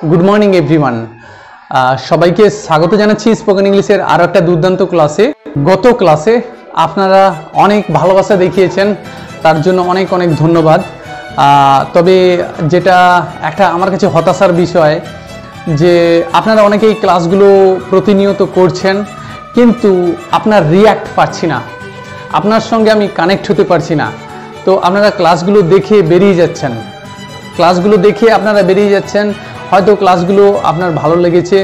Good morning everyone. সবাইকে স্বাগত জানাচ্ছি স্পোকেন ইংলিশের আরও একটা দুর্দান্ত ক্লাসে। গত ক্লাসে আপনারা অনেক ভালোবাসা দেখিয়েছেন, তার জন্য অনেক অনেক ধন্যবাদ। তবে যেটা একটা আমার কাছে হতাশার বিষয় যে আপনারা অনেকেই ক্লাসগুলো প্রতিনিয়ত করছেন, কিন্তু আপনার রিয়্যাক্ট পাচ্ছি না, আপনার সঙ্গে আমি কানেক্ট হতে পারছি না। তো আপনারা ক্লাসগুলো দেখে বেরিয়ে যাচ্ছেন, আপনারা বেরিয়ে যাচ্ছেন। হয়তো ক্লাসগুলো আপনার ভালো লেগেছে,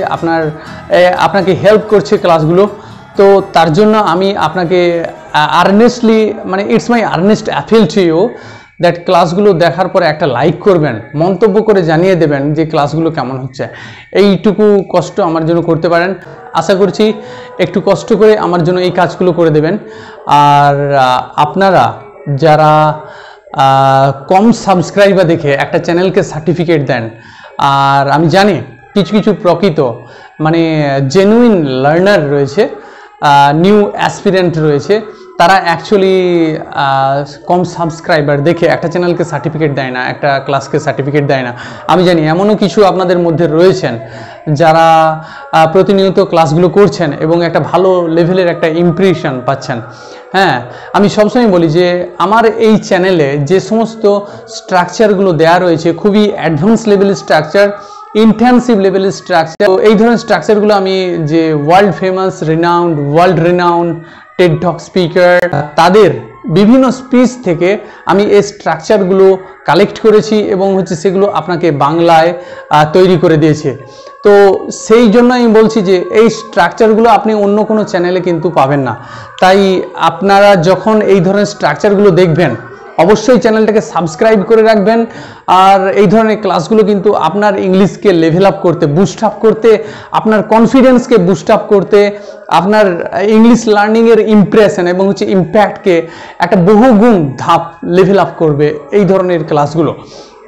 আপনাকে হেল্প করছে ক্লাসগুলো। তো তার জন্য আমি আপনাকে earnestly it's my earnest appeal to you that ক্লাসগুলো দেখার পরে একটা লাইক করবেন, মন্তব্য করে জানিয়ে দেবেন যে ক্লাসগুলো কেমন হচ্ছে। এইটুকু কষ্ট আমার জন্য করতে পারেন, আশা করছি একটু কষ্ট করে আমার জন্য এই কাজগুলো করে দেবেন। আর আপনারা যারা কম সাবস্ক্রাইবার দেখে একটা চ্যানেলকে সার্টিফিকেট দেন, আর আমি জানি কিছু কিছু প্রকৃত জেনুইন লার্নার রয়েছে, নিউ অ্যাসপিরেন্ট রয়েছে, তারা অ্যাকচুয়ালি কম সাবস্ক্রাইবার দেখে একটা চ্যানেলকে সার্টিফিকেট দেয় না, একটা ক্লাসকে সার্টিফিকেট দেয় না। আমি জানি এমনও কিছু আপনাদের মধ্যে রয়েছেন যারা প্রতিনিয়ত ক্লাসগুলো করছেন এবং একটা ভালো লেভেলের একটা ইমপ্রেশন পাচ্ছেন। হ্যাঁ, আমি সবসময় বলি যে আমার এই চ্যানেলে যে সমস্ত স্ট্রাকচারগুলো দেওয়া রয়েছে খুবই অ্যাডভান্স লেভেলের স্ট্রাকচার, ইন্টেন্সিভ লেভেলের স্ট্রাকচার। এই ধরনের স্ট্রাকচারগুলো আমি যে ওয়ার্ল্ড রেনাউন্ড টেড টক স্পিকার, তাদের বিভিন্ন স্পিচ থেকে আমি এই স্ট্রাকচারগুলো কালেক্ট করেছি এবং সেগুলো আপনাকে বাংলায় তৈরি করে দিয়েছে। তো সেই জন্য আমি বলছি যে এই স্ট্রাকচারগুলো আপনি অন্য কোনো চ্যানেলে কিন্তু পাবেন না। তাই আপনারা যখন এই ধরনের স্ট্রাকচারগুলো দেখবেন, অবশ্যই চ্যানেলটাকে সাবস্ক্রাইব করে রাখবেন। আর এই ধরনের ক্লাসগুলো কিন্তু আপনার ইংলিশকে লেভেল আপ করতে, বুস্ট আপ করতে, আপনার কনফিডেন্সকে বুস্ট আপ করতে, আপনার ইংলিশ লার্নিংয়ের ইমপ্রেশন এবং ইম্প্যাক্টকে একটা বহুগুণ ধাপ লেভেল আপ করবে এই ধরনের ক্লাসগুলো।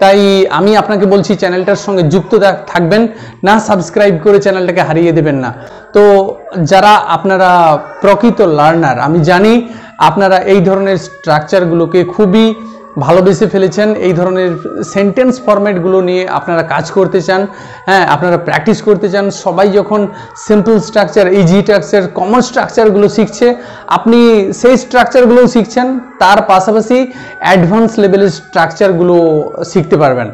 তাই আমি আপনাকে বলছি চ্যানেলটার সঙ্গে যুক্ত থাকবেন, না সাবস্ক্রাইব করে চ্যানেলটাকে হারিয়ে দেবেন না। তো যারা আপনারা প্রকৃত লার্নার, আমি জানি আপনারা এই ধরনের স্ট্রাকচারগুলোকে খুবই ভালোবেসে ফেলেছেন, এই ধরনের সেন্টেন্স ফরম্যাটগুলো নিয়ে আপনারা কাজ করতে চান। হ্যাঁ, আপনারা প্র্যাকটিস করতে চান। সবাই যখন simple structure, easy structure, common স্ট্রাকচারগুলো শিখছে, আপনি সেই স্ট্রাকচারগুলোও শিখছেন, তার পাশাপাশি অ্যাডভান্স লেভেলের স্ট্রাকচারগুলো শিখতে পারবেন।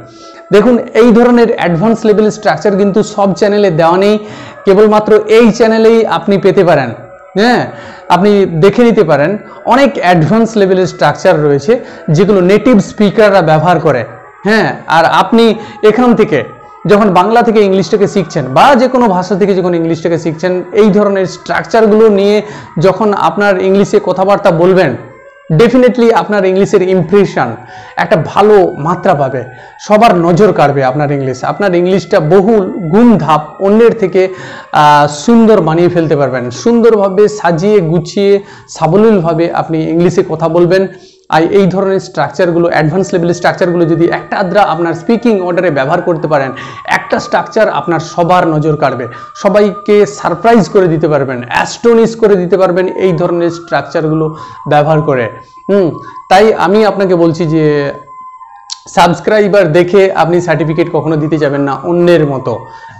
দেখুন, এই ধরনের অ্যাডভান্স লেভেলের স্ট্রাকচার কিন্তু সব চ্যানেলে দেওয়া নেই, কেবলমাত্র এই চ্যানেলেই আপনি পেতে পারেন। হ্যাঁ, আপনি দেখে নিতে পারেন অনেক অ্যাডভান্স লেভেলের স্ট্রাকচার রয়েছে যেগুলো নেটিভ স্পিকাররা ব্যবহার করে। হ্যাঁ, আর আপনি এখান থেকে যখন বাংলা থেকে ইংলিশটাকে শিখছেন বা যে কোনো ভাষা থেকে যখন ইংলিশটাকে শিখছেন, এই ধরনের স্ট্রাকচারগুলো নিয়ে যখন আপনার ইংলিশে কথাবার্তা বলবেন, ডেফিনেটলি আপনার ইংলিশের ইমপ্রেশন একটা ভালো মাত্রা পাবে, সবার নজর কাড়বে আপনার ইংলিশটা বহু গুণ ধাপ অন্যের থেকে সুন্দর বানিয়ে ফেলতে পারবেন। সুন্দরভাবে সাজিয়ে গুছিয়ে সাবলীলভাবে আপনি ইংলিশে কথা বলবেন। আর এই ধরনের স্ট্রাকচারগুলো, অ্যাডভান্স লেভেলের স্ট্রাকচারগুলো যদি একটা আধরা আপনার স্পিকিং অর্ডারে ব্যবহার করতে পারেন, একটা স্ট্রাকচার আপনার সবার নজর কাড়বে, সবাইকে সারপ্রাইজ করে দিতে পারবেন, অ্যাস্টোনিশ করে দিতে পারবেন এই ধরনের স্ট্রাকচারগুলো ব্যবহার করে। তাই আমি আপনাকে বলছি যে সাবস্ক্রাইবার দেখে আপনি সার্টিফিকেট কখনো দিতে যাবেন না অন্যের মতো,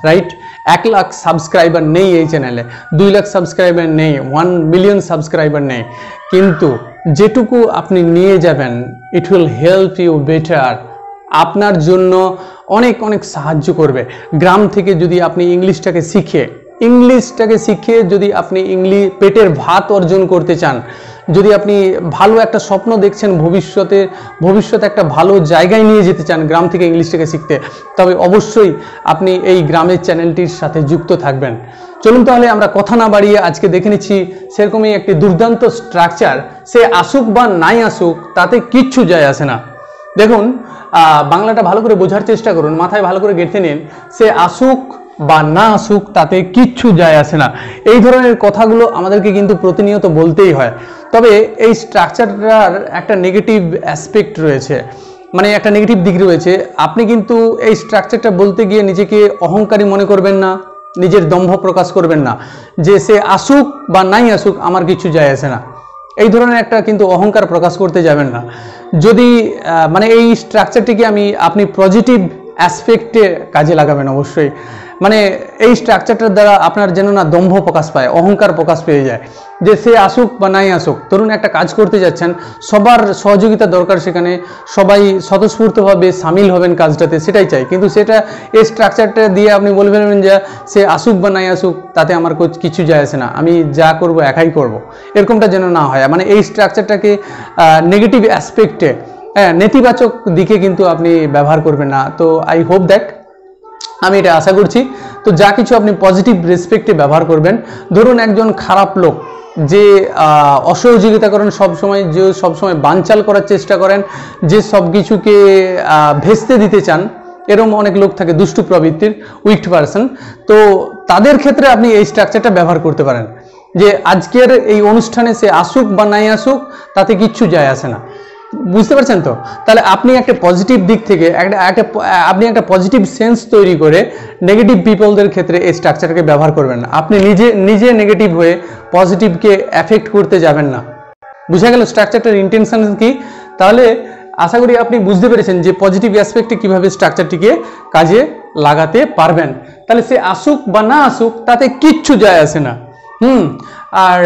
রাইট? 1 লাখ সাবস্ক্রাইবার নেই এই চ্যানেলে, 2 লাখ সাবস্ক্রাইবার নেই, 1 মিলিয়ন সাবস্ক্রাইবার নেই, কিন্তু যেটুকু আপনি নিয়ে যাবেন, it will help you better, আপনার জন্য অনেক অনেক সাহায্য করবে। গ্রাম থেকে যদি আপনি ইংলিশটাকে শিখে যদি আপনি পেটের ভাত অর্জন করতে চান, যদি আপনি ভালো একটা স্বপ্ন দেখছেন ভবিষ্যতে একটা ভালো জায়গায় নিয়ে যেতে চান গ্রাম থেকে ইংলিশটাকে শিখতে, তবে অবশ্যই আপনি এই গ্রামের চ্যানেলটির সাথে যুক্ত থাকবেন। চলুন তাহলে আমরা কথা না বাড়িয়ে আজকে দেখে নিচ্ছি সেরকমই একটি দুর্দান্ত স্ট্রাকচার। সে আসুক বা নাই আসুক তাতে কিচ্ছু যায় আসে না। দেখুন, বাংলাটা ভালো করে বোঝার চেষ্টা করুন, মাথায় ভালো করে গেঁথে নিন। সে আসুক বা না আসুক তাতে কিচ্ছু যায় আসে না, এই ধরনের কথাগুলো আমাদেরকে কিন্তু প্রতিনিয়ত বলতেই হয়। তবে এই স্ট্রাকচারটার একটা নেগেটিভ অ্যাসপেক্ট রয়েছে, একটা নেগেটিভ দিক রয়েছে। আপনি কিন্তু এই স্ট্রাকচারটা বলতে গিয়ে নিজেকে অহংকারী মনে করবেন না, নিজের দম্ভ প্রকাশ করবেন না যে সে আসুক বা নাই আসুক আমার কিছু যায় আসে না। এই ধরনের একটা কিন্তু অহংকার প্রকাশ করতে যাবেন না। যদি এই স্ট্রাকচারটিকে আপনি পজিটিভ অ্যাসপেক্টে কাজে লাগাবেন অবশ্যই। মানে এই স্ট্রাকচারটার দ্বারা আপনার যেন না দম্ভ প্রকাশ পায়, অহংকার প্রকাশ পেয়ে যায়, যে সে আসুক বা নাই আসুক। ধরুন একটা কাজ করতে যাচ্ছেন, সবার সহযোগিতা দরকার, সেখানে সবাই স্বতঃস্ফূর্তভাবে সামিল হবেন কাজটাতে, সেটাই চাই। কিন্তু সেটা এই স্ট্রাকচারটা দিয়ে আপনি বলে ফেলবেন যে সে আসুক বা নাই আসুক তাতে আমার কিছু যায় আসে না, আমি যা করব একাই করব, এরকমটা যেন না হয়। মানে এই স্ট্রাকচারটাকে নেগেটিভ অ্যাসপেক্টে, নেতিবাচক দিকে কিন্তু আপনি ব্যবহার করবেন না। তো আই হোপ দ্যাট, আমি এটা আশা করছি। তো যা কিছু আপনি পজিটিভ রেসপেক্টে ব্যবহার করবেন। ধরুন একজন খারাপ লোক যে অসহযোগিতা করেন সবসময়, যে সবসময় বানচাল করার চেষ্টা করেন, যে সব কিছুকে ভেস্তে দিতে চান, এরকম অনেক লোক থাকে দুষ্টু প্রবৃত্তির, উইকড পারসন। তো তাদের ক্ষেত্রে আপনি এই স্ট্রাকচারটা ব্যবহার করতে পারেন, যে আজকের এই অনুষ্ঠানে সে আসুক বা নাই আসুক তাতে কিচ্ছু যায় আসে না। বুঝতে পারছেন তো? তাহলে আপনি একটা পজিটিভ দিক থেকে আপনি একটা পজিটিভ সেন্স তৈরি করে নেগেটিভ পিপলদের ক্ষেত্রে এই স্ট্রাকচারকে ব্যবহার করবেন না। আপনি নিজে নেগেটিভ হয়ে পজিটিভকে এফেক্ট করতে যাবেন না। বুঝা গেল স্ট্রাকচারটার ইন্টেনশন কি? তাহলে আশা করি আপনি বুঝতে পেরেছেন যে পজিটিভ অ্যাসপেক্টে কিভাবে স্ট্রাকচারটিকে কাজে লাগাতে পারবেন। তাহলে সে আসুক বা না আসুক তাতে কিচ্ছু যায় আসে না। আর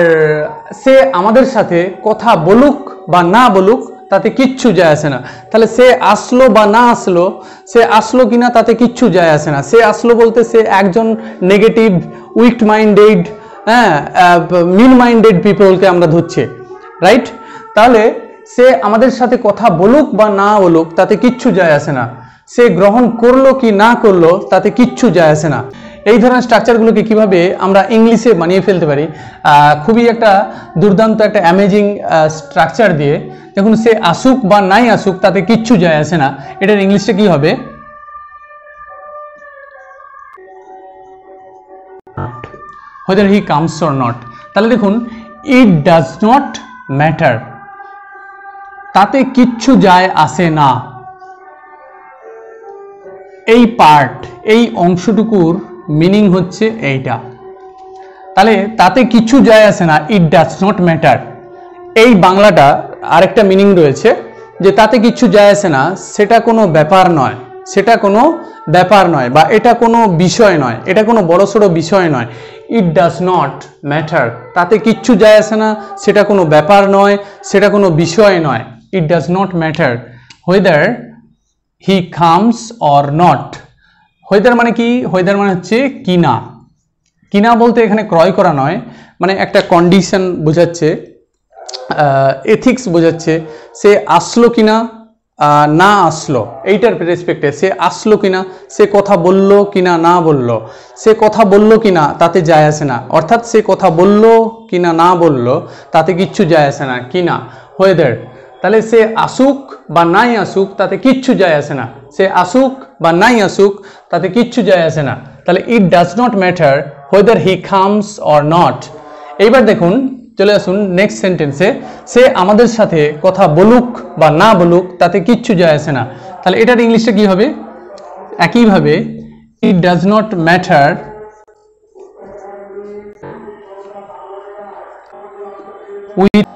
সে আমাদের সাথে কথা বলুক বা না বলুক তাতে কিচ্ছু যায় আসে না। তাহলে সে আসলো বা না আসলো, সে আসলো কিনা তাতে কিচ্ছু যায় আসে না। সে আসলো বলতে সে একজন নেগেটিভ, উইক মাইন্ডেড, মিন মাইন্ডেড পিপলকে আমরা ধরছি, রাইট? তাহলে সে আমাদের সাথে কথা বলুক বা না বলুক তাতে কিচ্ছু যায় আসে না। সে গ্রহণ করলো কি না করলো তাতে কিচ্ছু যায় আসে না। এই ধরনের স্ট্রাকচারগুলোকে কিভাবে আমরা ইংলিশে বানিয়ে ফেলতে পারি, খুবই একটা দুর্দান্ত একটা অ্যামেজিং স্ট্রাকচার দিয়ে। দেখুন, সে আসুক বা নাই আসুক তাতে কিচ্ছু যায় আসে না, এটার ইংলিশটা কি হবে? whether he comes or not। তাহলে দেখুন, ইট ডাজ নট ম্যাটার, তাতে কিচ্ছু যায় আসে না। এই পার্ট, এই অংশটুকুর মিনিং হচ্ছে এইটা। তাহলে তাতে কিছু যায় আসে না, ইট ডাজ নট ম্যাটার। এই বাংলাটা আরেকটা মিনিং রয়েছে, যে তাতে কিছু যায় আসে না, সেটা কোনো ব্যাপার নয়, সেটা কোনো ব্যাপার নয়, বা এটা কোনো বিষয় নয়, এটা কোনো বড়সড় বিষয় নয়। ইট ডাজ নট ম্যাটার, তাতে কিচ্ছু যায় আসে না, সেটা কোনো ব্যাপার নয়, সেটা কোনো বিষয় নয়। It does not matter whether he comes or not। whether মানে কি? whether মানে হচ্ছে কিনা। কিনা বলতে এখানে ক্রয় করা নয়, মানে একটা কন্ডিশন বোঝাচ্ছে, এথিক্স বোঝাচ্ছে। সে আসলো কিনা না আসলো, এইটার রেসপেক্টে সে আসলো কিনা, সে কথা বললো কিনা না বললো, সে কথা বললো কিনা তাতে যায় আসে না। অর্থাৎ সে কথা বললো কিনা না বললো তাতে কিচ্ছু যায় আসে না, কিনা whether। তাহলে সে আসুক বা নাই আসুক তাতে কিচ্ছু যায় আসে না, সে আসুক বা নাই আসুক তাতে কিচ্ছু যায় আসে না। তাহলে it does not matter whether he comes or not। এইবার দেখুন, চলে আসুন নেক্সট সেন্টেন্সে। সে আমাদের সাথে কথা বলুক বা না বলুক তাতে কিচ্ছু যায় আসে না। তাহলে এটার ইংলিশটা কি হবে? একইভাবে, it does not matter with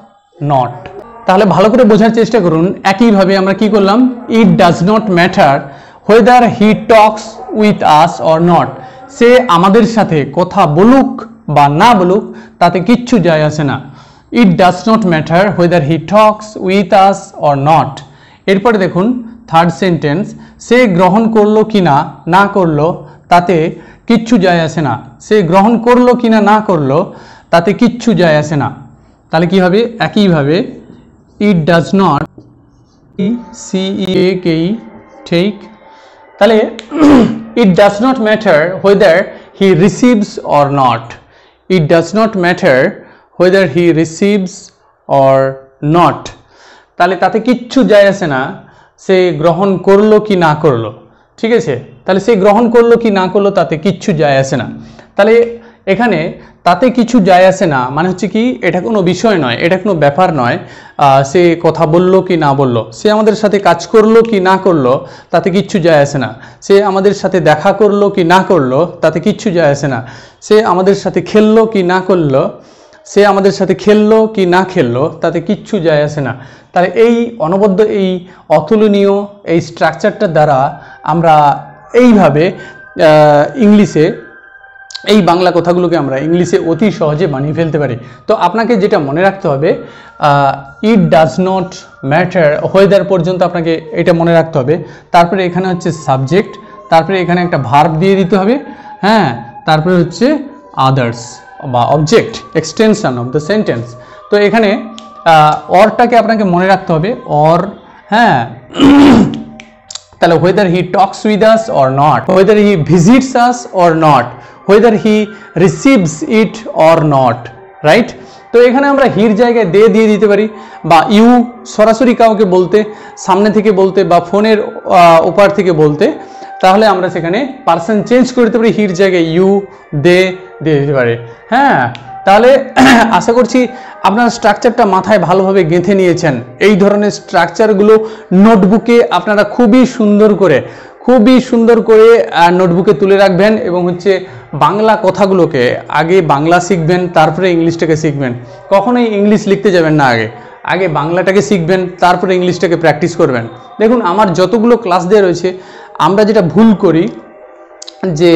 not. তাহলে ভালো করে বোঝার চেষ্টা করুন। একইভাবে আমরা কি করলাম? It does not matter whether he talks with us or not। সে আমাদের সাথে কথা বলুক বা না বলুক তাতে কিচ্ছু যায় আসে না। It does not matter whether he talks with us or not। এরপরে দেখুন থার্ড সেন্টেন্স, সে গ্রহণ করলো কিনা না করলো তাতে কিচ্ছু যায় আসে না। সে গ্রহণ করলো কিনা না করলো তাতে কিচ্ছু যায় আসে না। তাহলে কি হবে? একইভাবে, ইট ডাজ নট, CEAKE, ঠিক। তাহলে it does not matter whether he receives or not। it does not matter whether he receives or not। তাহলে তাতে কিচ্ছু যায় আসে না সে গ্রহণ করলো কি না করলো, ঠিক আছে? তাহলে সে গ্রহণ করলো কি না করলো তাতে কিচ্ছু যায় আসে না। তাহলে এখানে তাতে কিছু যায় আসে না মানে হচ্ছে কি, এটা কোনো বিষয় নয়, এটা কোনো ব্যাপার নয়। সে কথা বললো কি না বললো, সে আমাদের সাথে কাজ করলো কি না করলো তাতে কিচ্ছু যায় আসে না। সে আমাদের সাথে দেখা করলো কি না করলো তাতে কিচ্ছু যায় আসে না। সে আমাদের সাথে খেললো কি না করলো, সে আমাদের সাথে খেললো কি না খেললো তাতে কিচ্ছু যায় আসে না। তাহলে এই অনবদ্য, এই অতুলনীয় এই স্ট্রাকচারটার দ্বারা আমরা এইভাবে ইংলিশে এই বাংলা কথাগুলোকে আমরা ইংলিশে অতি সহজে বানিয়ে ফেলতে পারি। তো আপনাকে যেটা মনে রাখতে হবে, it does not matter weather পর্যন্ত আপনাকে এটা মনে রাখতে হবে। তারপরে এখানে হচ্ছে সাবজেক্ট, তারপরে এখানে একটা ভার্ব দিয়ে দিতে হবে, হ্যাঁ, তারপরে হচ্ছে আদার্স বা object, extension of the sentence. তো এখানে অরটাকে আপনাকে মনে রাখতে হবে, অর, হ্যাঁ, তাহলে whether he talks with us or not, whether he visits us or not, whether he receives it or not, right? তো এখানে আমরা হির জায়গায় দে দিয়ে দিতে পারি, বা ইউ সরাসরি কাউকে বলতে, সামনে থেকে বলতে বা ফোনের ওপার থেকে বলতে, তাহলে আমরা সেখানে পার্সন চেঞ্জ করে দিতে পারি, হির জায়গায় ইউ দে দিয়ে দিতে পারি। হ্যাঁ, তাহলে আশা করছি আপনার স্ট্রাকচারটা মাথায় ভালোভাবে গেঁথে নিয়েছেন। এই ধরনের স্ট্রাকচারগুলো নোটবুকে আপনারা খুবই সুন্দর করে নোটবুকে তুলে রাখবেন, এবং হচ্ছে বাংলা কথাগুলোকে আগে বাংলা শিখবেন, তারপরে ইংলিশটাকে শিখবেন। কখনোই ইংলিশ লিখতে যাবেন না, আগে বাংলাটাকে শিখবেন, তারপরে ইংলিশটাকে প্র্যাকটিস করবেন। দেখুন, আমার যতগুলো ক্লাস দেওয়া রয়েছে, আমরা যেটা ভুল করি যে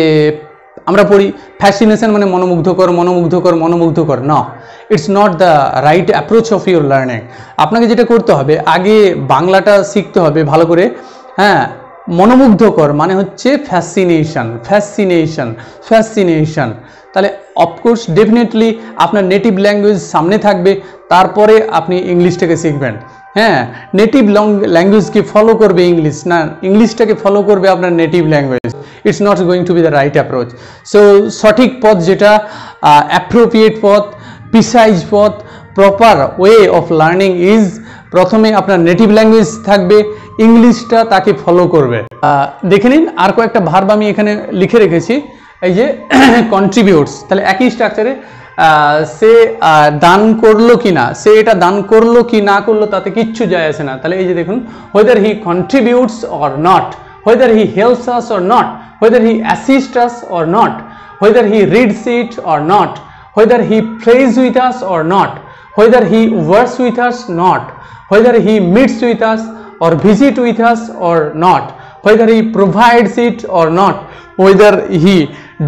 আমরা পড়ি ফ্যাসিনেশন মানে মনোমুগ্ধকর, না, it's not the right approach of your learning. আপনাকে যেটা করতে হবে, আগে বাংলাটা শিখতে হবে ভালো করে, হ্যাঁ। মনোমুগ্ধকর মানে হচ্ছে ফ্যাসিনেশন। তাহলে অফকোর্স ডেফিনেটলি আপনার নেটিভ ল্যাঙ্গুয়েজ সামনে থাকবে, তারপরে আপনি ইংলিশটাকে শিখবেন। হ্যাঁ, নেটিভ ল্যাঙ্গুয়েজকে ফলো করবে ইংলিশ, না ইংলিশটাকে ফলো করবে আপনার native language. It's not going to B the right approach. So সঠিক পথ যেটা, অ্যাপ্রোপ্রিয়েট পথ, প্রিসাইজ পথ, proper way of learning is, প্রথমে আপনার নেটিভ ল্যাঙ্গুয়েজ থাকবে, ইংলিশটা তাকে ফলো করবে। দেখে নিন, আর কয়েকটা ভার্ব আমি এখানে লিখে রেখেছি, এই যে কন্ট্রিবিউটস, তাহলে একই স্ট্রাকচারে সে দান করলো কি না, সে এটা দান করলো কি না করলো তাতে কিচ্ছু যায় আসে না। তাহলে এই যে দেখুন, whether he contributes or not, whether he helps us or not, whether he assists us or not, whether he reads it or not, whether he prays with us or not, whether he works with us not, whether he meets with us or visit with us or not, whether he provides it or not, whether he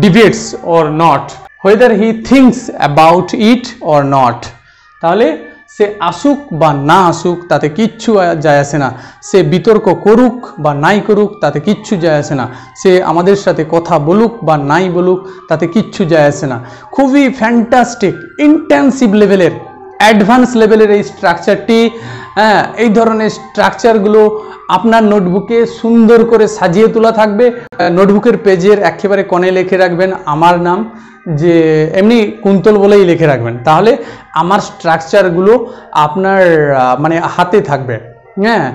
debates or not, whether he thinks about it or not। তাহলে সে আসুক বা না আসুক তাতে কিচ্ছু যায় আসে না, সে বিতর্ক করুক বা নাই করুক তাতে কিচ্ছু যায় আসে না, সে আমাদের সাথে কথা বলুক বা নাই বলুক তাতে কিচ্ছু যায় আসে না। খুবই ফ্যান্টাস্টিক, ইন্টেন্সিভ লেভেলের, অ্যাডভান্স লেভেলের এই স্ট্রাকচারটি। হ্যাঁ, এই ধরনের স্ট্রাকচারগুলো আপনার নোটবুকে সুন্দর করে সাজিয়ে তোলা থাকবে। নোটবুকের পেজের একেবারে কোণে লিখে রাখবেন আমার নাম, যে এমনি কুন্তল বলেই লিখে রাখবেন, তাহলে আমার স্ট্রাকচারগুলো আপনার মানে হাতে থাকবে। হ্যাঁ,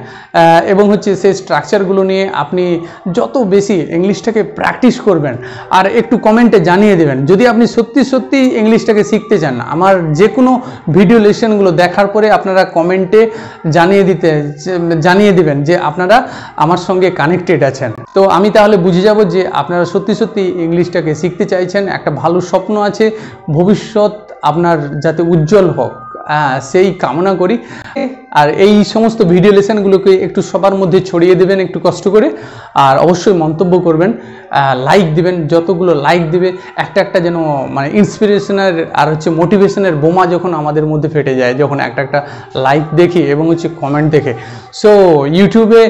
এবং হচ্ছে সেই স্ট্রাকচারগুলো নিয়ে আপনি যত বেশি ইংলিশটাকে প্র্যাকটিস করবেন, আর একটু কমেন্টে জানিয়ে দেবেন যদি আপনি সত্যি ইংলিশটাকে শিখতে চান। আমার যে কোনো ভিডিও লেসনগুলো দেখার পরে আপনারা কমেন্টে জানিয়ে দিবেন যে আপনারা আমার সঙ্গে কানেক্টেড আছেন। তো আমি তাহলে বুঝে যাব যে আপনারা সত্যি ইংলিশটাকে শিখতে চাইছেন, একটা ভালো স্বপ্ন আছে, ভবিষ্যৎ আপনার যাতে উজ্জ্বল হোক সেই কামনা করি। আর এই সমস্ত ভিডিও লেসনগুলোকে একটু সবার মধ্যে ছড়িয়ে দেবেন একটু কষ্ট করে, আর অবশ্যই মন্তব্য করবেন, লাইক দিবেন, যতগুলো লাইক দিবে একটা যেন মানে ইন্সপিরেশনের আর হচ্ছে মোটিভেশনের বোমা যখন আমাদের মধ্যে ফেটে যায়, যখন একটা লাইক দেখি এবং হচ্ছে কমেন্ট দেখে। সো ইউটিউবে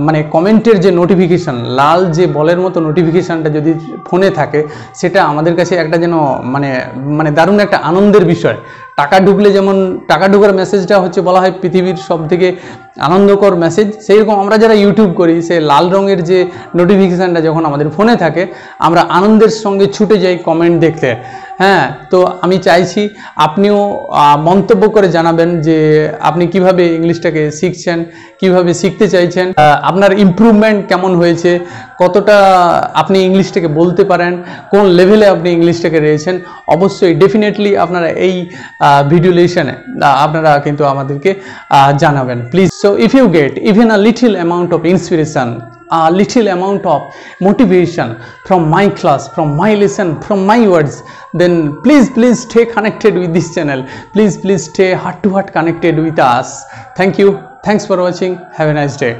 মানে কমেন্টের যে নোটিফিকেশান, লাল যে বলের মতো নোটিফিকেশানটা যদি ফোনে থাকে, সেটা আমাদের কাছে একটা যেন মানে দারুণ একটা আনন্দের বিষয়। টাকা ঢুকলে যেমন টাকা ঢোকার মেসেজটা হচ্ছে বলা হয় পৃথিবীর সবথেকে আনন্দকর মেসেজ, সেইরকম আমরা যারা ইউটিউব করি, সে লাল রঙের যে নোটিফিকেশানটা যখন আমাদের ফোনে থাকে, আমরা আনন্দের সঙ্গে ছুটে যাই কমেন্ট দেখতে। হ্যাঁ, তো আমি চাইছি আপনিও মন্তব্য করে জানাবেন যে আপনি কিভাবে ইংলিশটাকে শিখছেন, কিভাবে শিখতে চাইছেন, আপনার ইমপ্রুভমেন্ট কেমন হয়েছে, কতটা আপনি ইংলিশটাকে বলতে পারেন, কোন লেভেলে আপনি ইংলিশটাকে রয়েছেন। অবশ্যই ডেফিনেটলি আপনারা এই ভিডিও লেসনে আপনারা কিন্তু আমাদেরকে জানাবেন please. So if you get even a little amount of inspiration, a little amount of motivation from my class, from my lesson, from my words, then please stay connected with this channel. Please stay heart to heart connected with us. Thank you. Thanks for watching. Have a nice day.